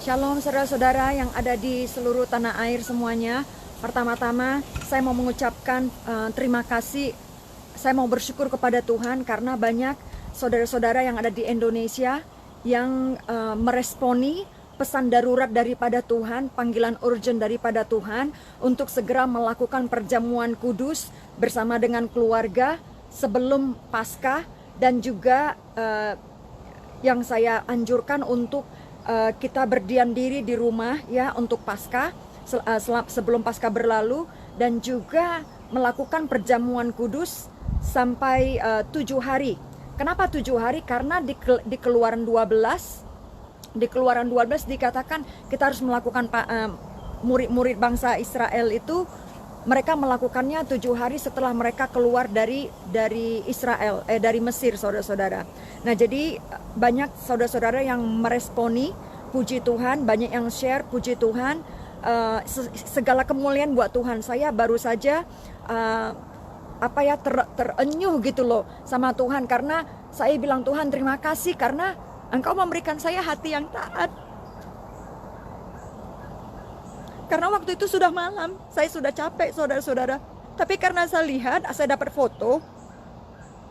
Shalom saudara-saudara yang ada di seluruh tanah air semuanya. Pertama-tama saya mau mengucapkan terima kasih. Saya mau bersyukur kepada Tuhan karena banyak saudara-saudara yang ada di Indonesia yang meresponi pesan darurat daripada Tuhan, panggilan urgent daripada Tuhan untuk segera melakukan perjamuan kudus bersama dengan keluarga sebelum Paskah, dan juga yang saya anjurkan untuk kita berdiam diri di rumah ya untuk Paskah sebelum Paskah berlalu, dan juga melakukan perjamuan kudus sampai 7 hari. Kenapa 7 hari? Karena di Keluaran 12 dikatakan kita harus melakukan murid-murid bangsa Israel itu, mereka melakukannya 7 hari setelah mereka keluar dari Israel, dari Mesir, saudara-saudara. Nah, jadi banyak saudara-saudara yang meresponi, puji Tuhan, banyak yang share, puji Tuhan, segala kemuliaan buat Tuhan. Saya baru saja terenyuh gitu loh sama Tuhan, karena saya bilang, Tuhan terima kasih karena Engkau memberikan saya hati yang taat. Karena waktu itu sudah malam, saya sudah capek saudara-saudara. Tapi karena saya lihat, saya dapat foto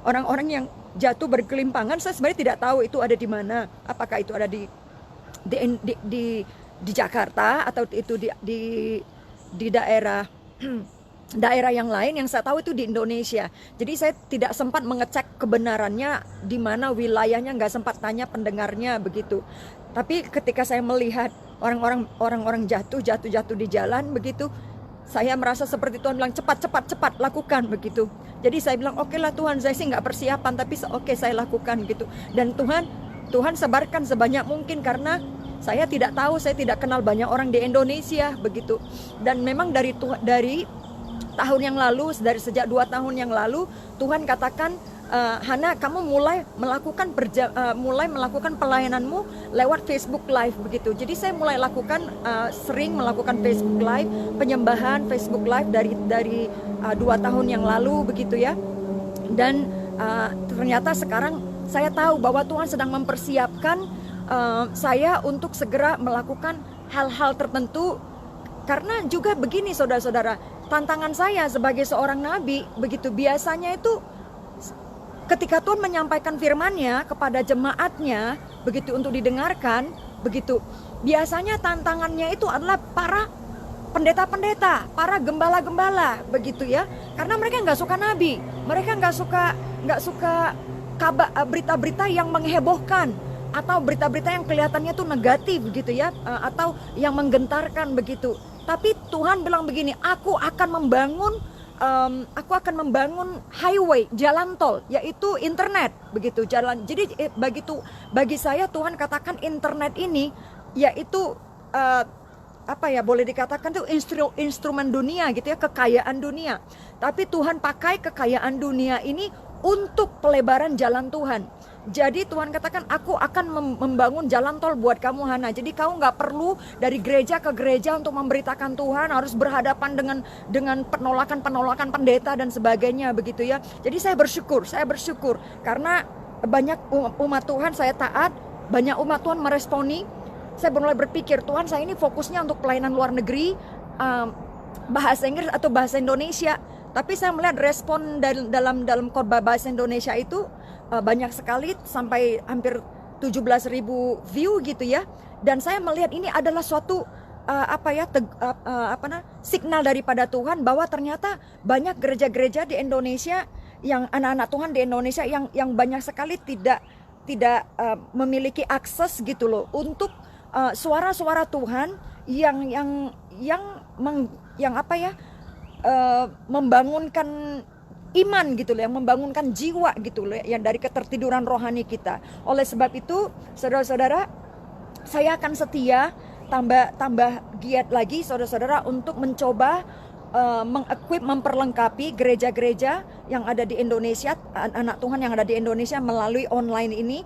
orang-orang yang jatuh bergelimpangan. Saya sebenarnya tidak tahu itu ada di mana. Apakah itu ada di Jakarta atau itu di daerah daerah yang lain. Yang saya tahu itu di Indonesia. Jadi saya tidak sempat mengecek kebenarannya di mana wilayahnya, nggak sempat tanya pendengarnya begitu. Tapi ketika saya melihat orang-orang jatuh di jalan begitu, saya merasa seperti Tuhan bilang cepat lakukan begitu. Jadi saya bilang oke lah Tuhan, saya sih nggak persiapan tapi oke saya lakukan gitu. Dan Tuhan sebarkan sebanyak mungkin, karena saya tidak tahu, saya tidak kenal banyak orang di Indonesia begitu. Dan memang dari tahun yang lalu, dari sejak 2 tahun yang lalu, Tuhan katakan, Hana, kamu mulai melakukan pelayananmu lewat Facebook Live begitu. Jadi saya mulai sering melakukan Facebook Live, penyembahan Facebook Live dari 2 tahun yang lalu begitu ya. Dan ternyata sekarang saya tahu bahwa Tuhan sedang mempersiapkan saya untuk segera melakukan hal-hal tertentu. Karena juga begini saudara-saudara, tantangan saya sebagai seorang nabi begitu, biasanya itu ketika Tuhan menyampaikan firman-Nya kepada jemaatnya begitu untuk didengarkan begitu, biasanya tantangannya itu adalah para pendeta-pendeta, para gembala-gembala begitu ya, karena mereka nggak suka nabi, mereka nggak suka kabar, berita-berita yang menghebohkan atau berita-berita yang kelihatannya tuh negatif gitu ya, atau yang menggentarkan begitu. Tapi Tuhan bilang begini, aku akan membangun highway, jalan tol, yaitu internet begitu, jalan. Jadi bagi saya Tuhan katakan internet ini yaitu boleh dikatakan tuh instrumen dunia gitu ya, kekayaan dunia. Tapi Tuhan pakai kekayaan dunia ini untuk pelebaran jalan Tuhan. Jadi Tuhan katakan, aku akan membangun jalan tol buat kamu Hana. Jadi kamu gak perlu dari gereja ke gereja untuk memberitakan Tuhan, harus berhadapan dengan penolakan pendeta dan sebagainya begitu ya. Jadi saya bersyukur karena banyak umat Tuhan, saya taat, banyak umat Tuhan meresponi. Saya mulai berpikir, Tuhan, saya ini fokusnya untuk pelayanan luar negeri, bahasa Inggris atau bahasa Indonesia. Tapi saya melihat respon dalam khotbah bahasa Indonesia itu banyak sekali, sampai hampir 17.000 view gitu ya. Dan saya melihat ini adalah suatu signal daripada Tuhan bahwa ternyata banyak gereja-gereja di Indonesia, yang anak-anak Tuhan di Indonesia yang banyak sekali tidak memiliki akses gitu loh untuk suara-suara Tuhan membangunkan iman gitu loh, yang membangunkan jiwa gitu loh, yang dari ketertiduran rohani kita. Oleh sebab itu, saudara-saudara, saya akan setia, tambah giat lagi saudara-saudara untuk mencoba memperlengkapi gereja-gereja yang ada di Indonesia, anak Tuhan yang ada di Indonesia melalui online ini.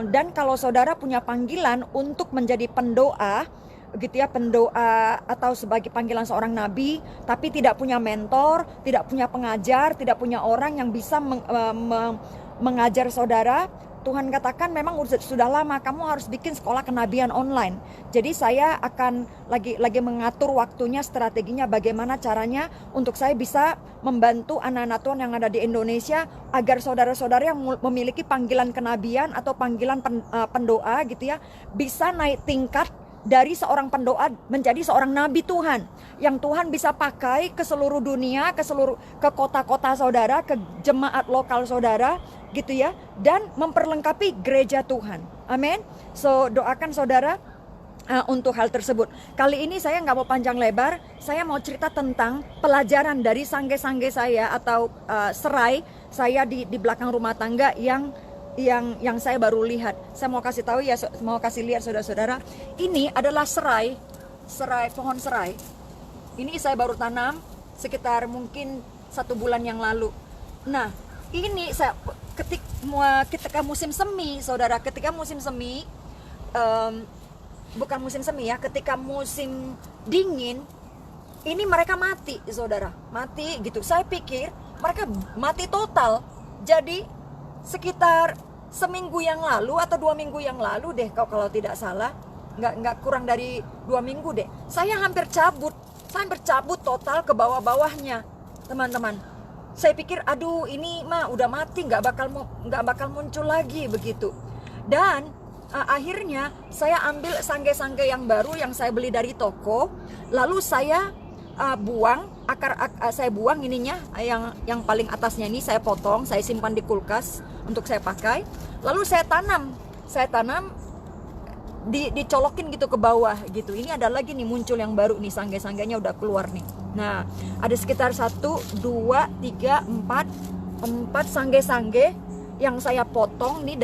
Dan kalau saudara punya panggilan untuk menjadi pendoa gitu ya, pendoa atau sebagai panggilan seorang nabi, tapi tidak punya mentor, tidak punya pengajar, tidak punya orang yang bisa mengajar saudara, Tuhan katakan memang sudah lama kamu harus bikin sekolah kenabian online. Jadi saya akan lagi mengatur waktunya, strateginya, bagaimana caranya untuk saya bisa membantu anak-anak Tuhan yang ada di Indonesia agar saudara-saudara yang memiliki panggilan kenabian atau panggilan pendoa gitu ya, bisa naik tingkat dari seorang pendoa menjadi seorang nabi Tuhan yang Tuhan bisa pakai ke seluruh dunia, ke kota-kota saudara, ke jemaat lokal saudara gitu ya, dan memperlengkapi gereja Tuhan. Amin. So doakan saudara untuk hal tersebut. Kali ini saya nggak mau panjang lebar, saya mau cerita tentang pelajaran dari sangge-sangge saya atau serai saya di belakang rumah tangga yang saya baru lihat. Saya mau kasih tahu ya, mau kasih lihat saudara-saudara. Ini adalah pohon serai. Ini saya baru tanam sekitar mungkin 1 bulan yang lalu. Nah, ini ketika musim semi, saudara, ketika musim semi, bukan musim semi ya, ketika musim dingin, ini mereka mati, saudara, mati gitu. Saya pikir mereka mati total. Jadi sekitar seminggu yang lalu atau 2 minggu yang lalu deh, kalau tidak salah, nggak kurang dari 2 minggu deh, saya hampir cabut total ke bawah-bawahnya, teman-teman. Saya pikir aduh ini mah udah mati, nggak bakal muncul lagi begitu. Dan akhirnya saya ambil sangge-sangge yang baru yang saya beli dari toko, lalu saya buang saya buang ininya, yang paling atasnya ini saya potong, saya simpan di kulkas untuk saya pakai. Lalu saya tanam dicolokin gitu ke bawah gitu. Ini ada lagi nih muncul yang baru nih, sangge-sanggenya udah keluar nih. Nah, ada sekitar 1, 2, 3, 4 sangge-sangge yang saya potong nih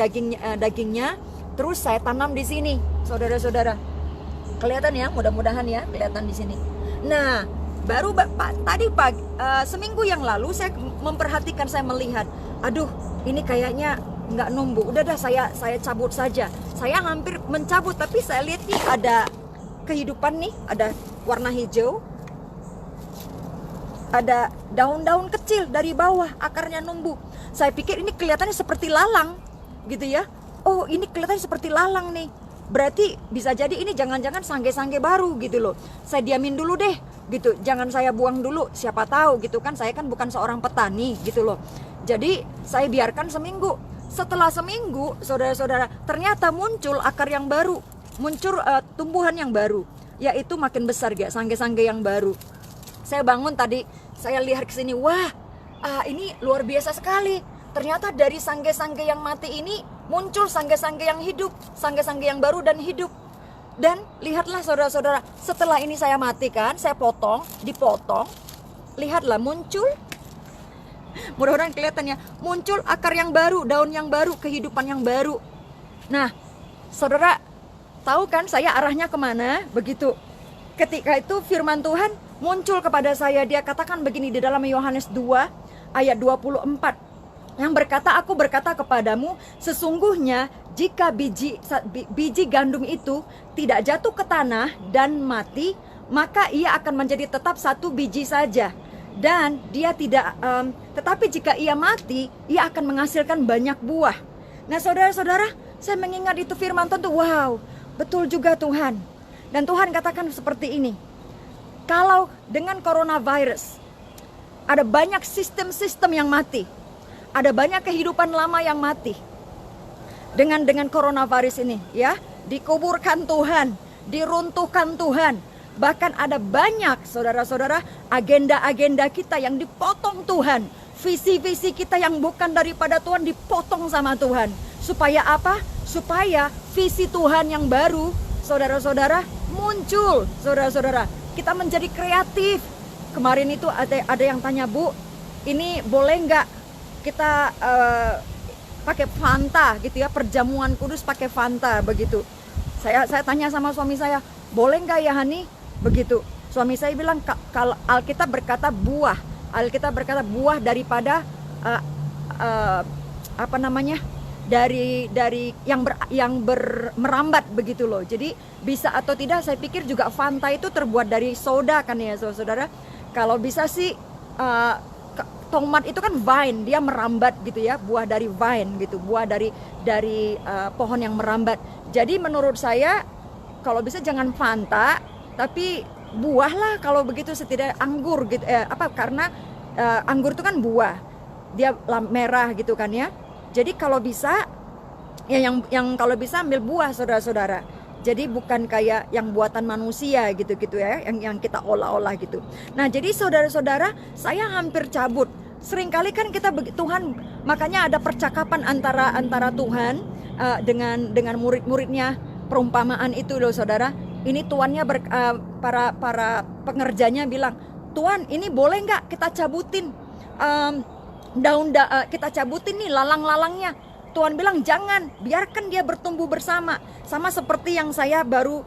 dagingnya, terus saya tanam di sini, saudara-saudara. Kelihatan ya, mudah-mudahan ya kelihatan di sini. Nah, baru tadi pagi, seminggu yang lalu saya memperhatikan, saya melihat, aduh ini kayaknya nggak numbuh. Udah dah saya cabut saja. Saya hampir mencabut, tapi saya lihat nih ada kehidupan nih, ada warna hijau, ada daun-daun kecil dari bawah, akarnya numbuh. Saya pikir ini kelihatannya seperti lalang gitu ya. Oh ini kelihatannya seperti lalang nih, berarti bisa jadi ini jangan-jangan sangge-sangge baru gitu loh. Saya diamin dulu deh gitu, jangan saya buang dulu, siapa tahu gitu kan, saya kan bukan seorang petani gitu loh. Jadi saya biarkan seminggu. Setelah seminggu, saudara-saudara, ternyata muncul akar yang baru, muncul tumbuhan yang baru, yaitu makin besar ya, sangge-sangge yang baru. Saya bangun tadi, saya lihat ke sini, wah, ini luar biasa sekali. Ternyata dari sangge-sangge yang mati ini muncul sangge-sangge yang hidup, sangge-sangge yang baru dan hidup. Dan lihatlah saudara-saudara, setelah ini saya matikan, saya dipotong, lihatlah muncul, mudah-mudahan kelihatan ya, muncul akar yang baru, daun yang baru, kehidupan yang baru. Nah, saudara tahu kan saya arahnya kemana? Begitu. Ketika itu firman Tuhan muncul kepada saya, dia katakan begini di dalam Yohanes 2 ayat 24. Yang berkata, aku berkata kepadamu, sesungguhnya jika biji gandum itu tidak jatuh ke tanah dan mati, maka ia akan menjadi tetap 1 biji saja. Dan dia tidak, tetapi jika ia mati, ia akan menghasilkan banyak buah. Nah saudara-saudara, saya mengingat itu firman Tuhan tuh, wow, betul juga Tuhan. Dan Tuhan katakan seperti ini, kalau dengan coronavirus, ada banyak sistem-sistem yang mati, ada banyak kehidupan lama yang mati. Dengan coronavirus ini ya, dikuburkan Tuhan, diruntuhkan Tuhan. Bahkan ada banyak saudara-saudara agenda-agenda kita yang dipotong Tuhan. Visi-visi kita yang bukan daripada Tuhan dipotong sama Tuhan. Supaya apa? Supaya visi Tuhan yang baru, saudara-saudara, muncul. Saudara-saudara, kita menjadi kreatif. Kemarin itu ada yang tanya, Bu, ini boleh nggak kita pakai Fanta gitu ya, perjamuan kudus pakai Fanta begitu. Saya tanya sama suami saya, boleh nggak ya Hani? Begitu. Suami saya bilang, kalau Alkitab berkata buah, daripada dari yang merambat begitu loh. Jadi bisa atau tidak, saya pikir juga Fanta itu terbuat dari soda kan ya saudara. Kalau bisa sih tomat itu kan vine, dia merambat gitu ya, buah dari vine gitu, buah dari pohon yang merambat. Jadi menurut saya kalau bisa jangan Fanta, tapi buah lah kalau begitu, setidaknya anggur gitu. Karena anggur itu kan buah, dia merah gitu kan ya. Jadi kalau bisa ya yang kalau bisa ambil buah saudara-saudara. Jadi bukan kayak yang buatan manusia gitu ya, yang kita olah-olah gitu. Nah, jadi saudara-saudara, saya hampir cabut. Seringkali kan kita Tuhan, makanya ada percakapan antara Tuhan dengan murid-muridnya, perumpamaan itu loh saudara. Ini tuannya para pengerjanya bilang, "Tuan, ini boleh nggak kita cabutin kita cabutin nih lalang-lalangnya?" Tuhan bilang jangan, biarkan dia bertumbuh bersama. Sama seperti yang saya baru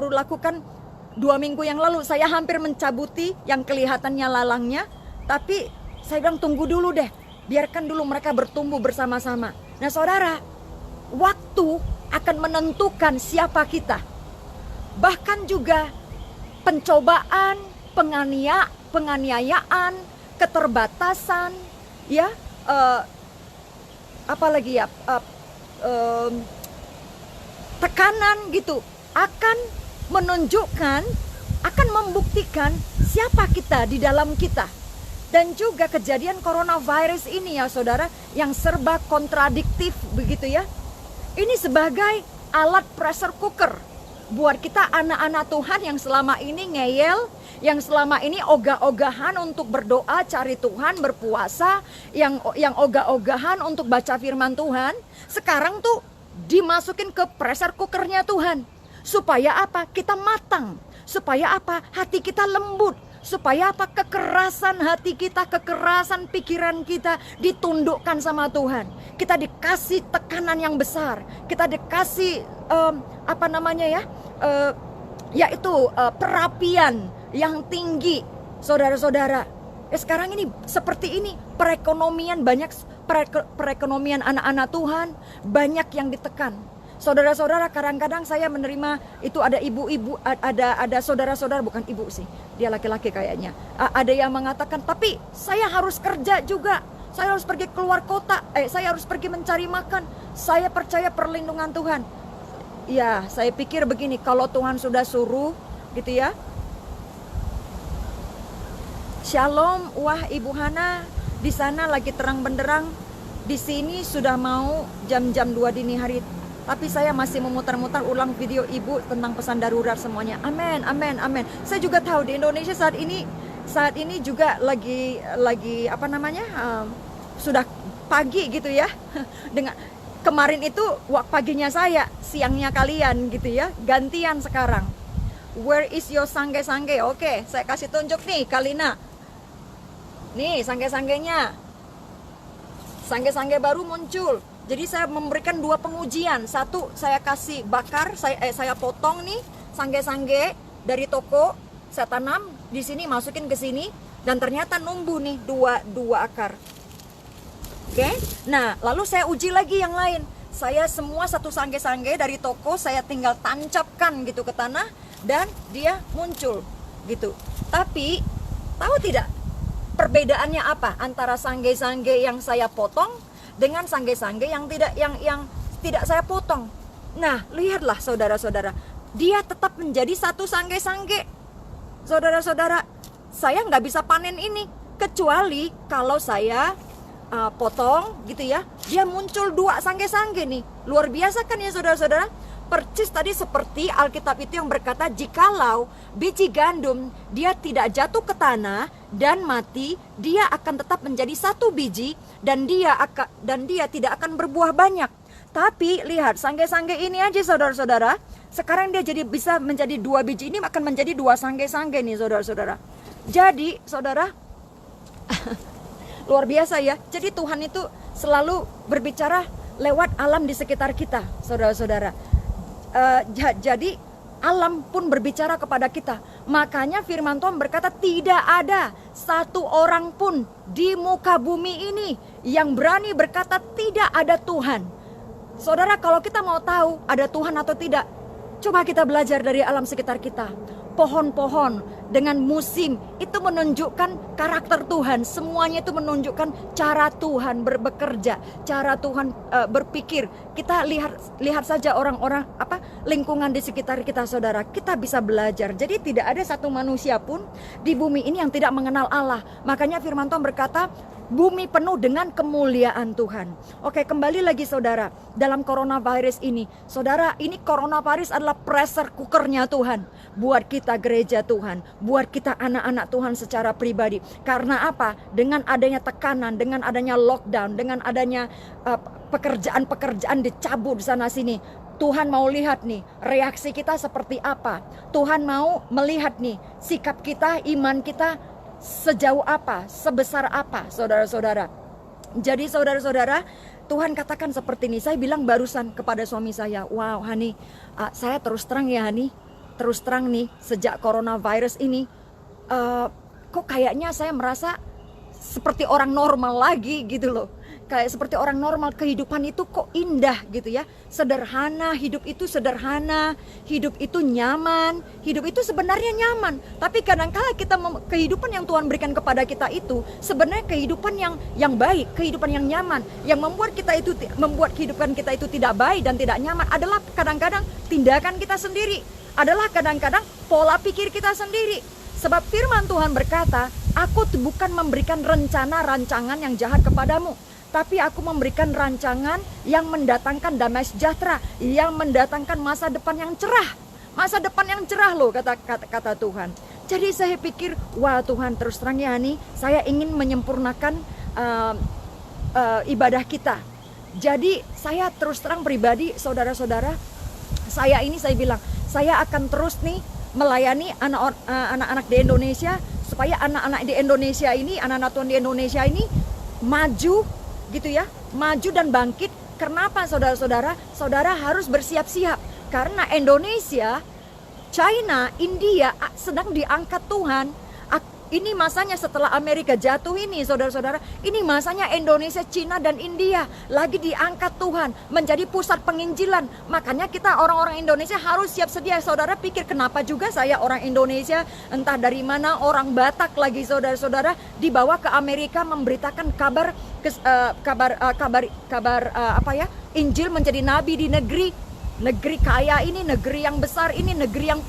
lakukan 2 minggu yang lalu. Saya hampir mencabuti yang kelihatannya lalangnya, tapi saya bilang tunggu dulu deh, biarkan dulu mereka bertumbuh bersama-sama. Nah saudara, waktu akan menentukan siapa kita. Bahkan juga pencobaan, penganiayaan, keterbatasan, ya, apalagi ya, tekanan gitu, akan menunjukkan, akan membuktikan siapa kita di dalam kita. Dan juga kejadian coronavirus ini ya saudara, yang serba kontradiktif begitu ya. Ini sebagai alat pressure cooker buat kita anak-anak Tuhan yang selama ini ngeyel, yang selama ini ogah-ogahan untuk berdoa, cari Tuhan, berpuasa, yang ogah-ogahan untuk baca firman Tuhan, sekarang tuh dimasukin ke pressure cookernya Tuhan. Supaya apa? Kita matang. Supaya apa? Hati kita lembut. Supaya apa? Kekerasan hati kita, kekerasan pikiran kita ditundukkan sama Tuhan. Kita dikasih tekanan yang besar. Kita dikasih yaitu perapian yang tinggi, saudara-saudara. Sekarang ini seperti ini, perekonomian anak-anak Tuhan banyak yang ditekan. Saudara-saudara, kadang-kadang saya menerima itu ada ibu-ibu, ada saudara-saudara, bukan ibu sih, dia laki-laki kayaknya. Ada yang mengatakan, tapi saya harus kerja juga, saya harus pergi keluar kota, saya harus pergi mencari makan, saya percaya perlindungan Tuhan. Ya, saya pikir begini, kalau Tuhan sudah suruh, gitu ya. Shalom, wah Ibu Hana, di sana lagi terang benderang, di sini sudah mau jam-jam 2 dini hari. Tapi saya masih memutar-mutar ulang video ibu tentang pesan darurat semuanya. Amin, amin, amin. Saya juga tahu di Indonesia saat ini juga lagi sudah pagi gitu ya. Dengan kemarin itu paginya saya, siangnya kalian gitu ya. Gantian sekarang. Where is your sangge-sangge? Oke, saya kasih tunjuk nih Kalina. Nih sangge-sanggenya. Sangge-sangge baru muncul. Jadi saya memberikan 2 pengujian. Satu, saya kasih bakar, saya potong nih sangge-sangge dari toko, saya tanam di sini, masukin ke sini, dan ternyata numbuh nih dua akar. Oke? Nah, lalu saya uji lagi yang lain. Saya semua satu sangge-sangge dari toko saya tinggal tancapkan gitu ke tanah dan dia muncul gitu. Tapi tahu tidak perbedaannya apa antara sangge-sangge yang saya potong dengan sangge-sangge yang tidak saya potong? Nah, lihatlah saudara-saudara, dia tetap menjadi satu sangge-sangge. Saudara-saudara, saya nggak bisa panen ini kecuali kalau saya potong gitu ya, dia muncul 2 sangge-sangge nih. Luar biasa kan ya saudara-saudara? Percis tadi seperti Alkitab itu yang berkata, jikalau biji gandum dia tidak jatuh ke tanah dan mati, dia akan tetap menjadi 1 biji dan dia tidak akan berbuah banyak. Tapi lihat sangge-sangge ini aja saudara-saudara, sekarang dia jadi bisa menjadi 2 biji, ini akan menjadi 2 sangge-sangge nih saudara-saudara. Jadi saudara luar biasa ya. Jadi Tuhan itu selalu berbicara lewat alam di sekitar kita, saudara-saudara. Jadi alam pun berbicara kepada kita. Makanya firman Tuhan berkata, tidak ada satu orang pun di muka bumi ini yang berani berkata tidak ada Tuhan. Saudara, kalau kita mau tahu ada Tuhan atau tidak, Coba kita belajar dari alam sekitar kita. Pohon-pohon dengan musim itu menunjukkan karakter Tuhan. Semuanya itu menunjukkan cara Tuhan bekerja, cara Tuhan berpikir. Kita lihat saja orang-orang lingkungan di sekitar kita, saudara. Kita bisa belajar. Jadi tidak ada satu manusia pun di bumi ini yang tidak mengenal Allah. Makanya firman Tuhan berkata, bumi penuh dengan kemuliaan Tuhan. Oke, kembali lagi saudara, dalam coronavirus ini, saudara, ini coronavirus adalah pressure cookernya Tuhan buat kita gereja Tuhan, buat kita anak-anak Tuhan secara pribadi. Karena apa? Dengan adanya tekanan, dengan adanya lockdown, dengan adanya pekerjaan-pekerjaan dicabut di sana sini, Tuhan mau lihat nih reaksi kita seperti apa. Tuhan mau melihat nih sikap kita, iman kita sejauh apa, sebesar apa, saudara-saudara. Jadi saudara-saudara, Tuhan katakan seperti ini. Saya bilang barusan kepada suami saya, wow Hani, saya terus terang ya Hani, terus terang nih sejak coronavirus ini, kok kayaknya saya merasa seperti orang normal lagi gitu loh. Kayak seperti orang normal, kehidupan itu kok indah gitu ya. Sederhana, hidup itu sederhana, hidup itu nyaman, hidup itu sebenarnya nyaman. Tapi kadang-kala kita kehidupan yang Tuhan berikan kepada kita itu sebenarnya kehidupan yang baik, kehidupan yang nyaman. Yang membuat kehidupan kita itu tidak baik dan tidak nyaman adalah kadang-kadang tindakan kita sendiri, adalah kadang-kadang pola pikir kita sendiri. Sebab firman Tuhan berkata, aku bukan memberikan rencana-rancangan yang jahat kepadamu, tapi aku memberikan rancangan yang mendatangkan damai sejahtera, yang mendatangkan masa depan yang cerah. Masa depan yang cerah loh, kata Tuhan. Jadi saya pikir, wah Tuhan, terus terang ya nih, saya ingin menyempurnakan ibadah kita. Jadi saya terus terang pribadi, saudara-saudara, saya bilang, saya akan terus nih melayani anak-anak di Indonesia, supaya anak-anak di Indonesia ini, anak-anak Tuhan di Indonesia ini maju gitu ya, maju dan bangkit. Kenapa saudara-saudara? Saudara harus bersiap-siap, karena Indonesia, China, India sedang diangkat Tuhan. Ini masanya setelah Amerika jatuh ini, saudara-saudara, ini masanya Indonesia, China dan India lagi diangkat Tuhan menjadi pusat penginjilan. Makanya kita orang-orang Indonesia harus siap sedia. Saudara pikir kenapa juga saya orang Indonesia, entah dari mana, orang Batak lagi, saudara-saudara, dibawa ke Amerika memberitakan kabar Injil, menjadi nabi di negeri kaya ini, negeri yang besar ini, negeri yang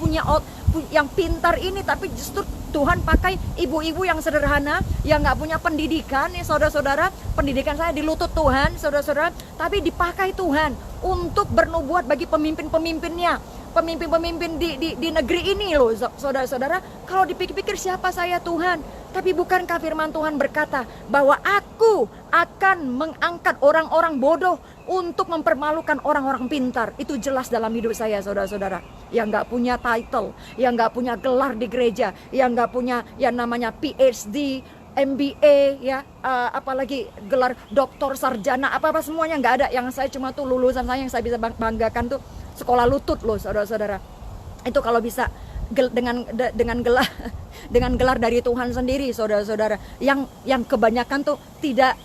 yang pintar ini. Tapi justru Tuhan pakai ibu-ibu yang sederhana, yang gak punya pendidikan ya saudara-saudara. Pendidikan saya di lutut Tuhan, saudara-saudara, tapi dipakai Tuhan untuk bernubuat bagi pemimpin-pemimpinnya, pemimpin-pemimpin di negeri ini loh, saudara-saudara. Kalau dipikir-pikir, siapa saya Tuhan? Tapi bukankah firman Tuhan berkata bahwa aku akan mengangkat orang-orang bodoh untuk mempermalukan orang-orang pintar? Itu jelas dalam hidup saya, saudara-saudara. Yang gak punya title, yang gak punya gelar di gereja, yang gak punya yang namanya PhD, MBA, ya, apalagi gelar doktor, sarjana, apa-apa semuanya gak ada. Yang saya cuma tuh lulusan saya yang saya bisa banggakan tuh sekolah lutut loh, saudara-saudara. Itu kalau bisa dengan gelar dari Tuhan sendiri, saudara-saudara, yang kebanyakan tuh tidak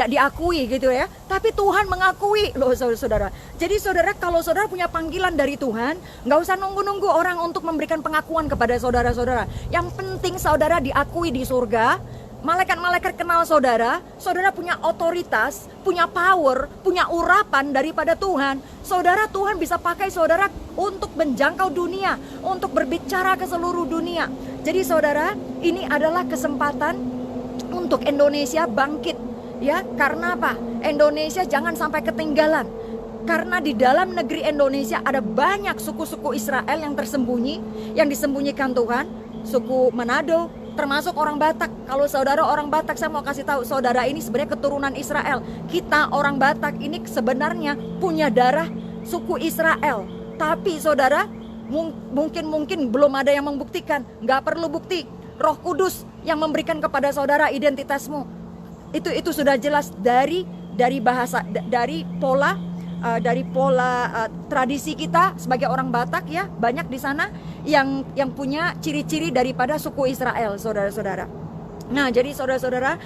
diakui gitu ya, tapi Tuhan mengakui loh, saudara-saudara. Jadi saudara, kalau saudara punya panggilan dari Tuhan, nggak usah nunggu-nunggu orang untuk memberikan pengakuan kepada saudara-saudara. Yang penting saudara diakui di surga. Malaikat-malaikat kenal saudara, saudara punya otoritas, punya power, punya urapan daripada Tuhan. Saudara, Tuhan bisa pakai saudara untuk menjangkau dunia, untuk berbicara ke seluruh dunia. Jadi saudara, ini adalah kesempatan untuk Indonesia bangkit. Ya, karena apa? Indonesia jangan sampai ketinggalan. Karena di dalam negeri Indonesia ada banyak suku-suku Israel yang tersembunyi, yang disembunyikan Tuhan. Suku Manado, termasuk orang Batak. Kalau saudara orang Batak, saya mau kasih tahu, saudara ini sebenarnya keturunan Israel. Kita orang Batak ini sebenarnya punya darah suku Israel. Tapi saudara, mungkin belum ada yang membuktikan. Nggak perlu bukti. Roh Kudus yang memberikan kepada saudara identitasmu. Itu sudah jelas dari bahasa, dari pola tradisi kita sebagai orang Batak ya. Banyak di sana yang punya ciri-ciri daripada suku Israel, saudara-saudara. Nah, jadi saudara-saudara,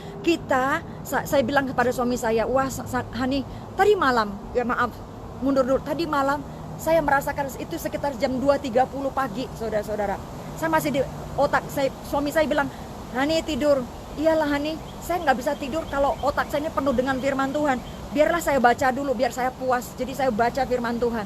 saya bilang kepada suami saya, wah Hani, tadi malam, ya maaf, mundur dulu, tadi malam Saya merasakan itu sekitar jam 2.30 pagi, saudara-saudara. Saya masih di otak saya, suami saya bilang, Hani tidur. Iyalah Hani, saya nggak bisa tidur kalau otak saya ini penuh dengan firman Tuhan. Biarlah saya baca dulu, biar saya puas. Jadi saya baca firman Tuhan.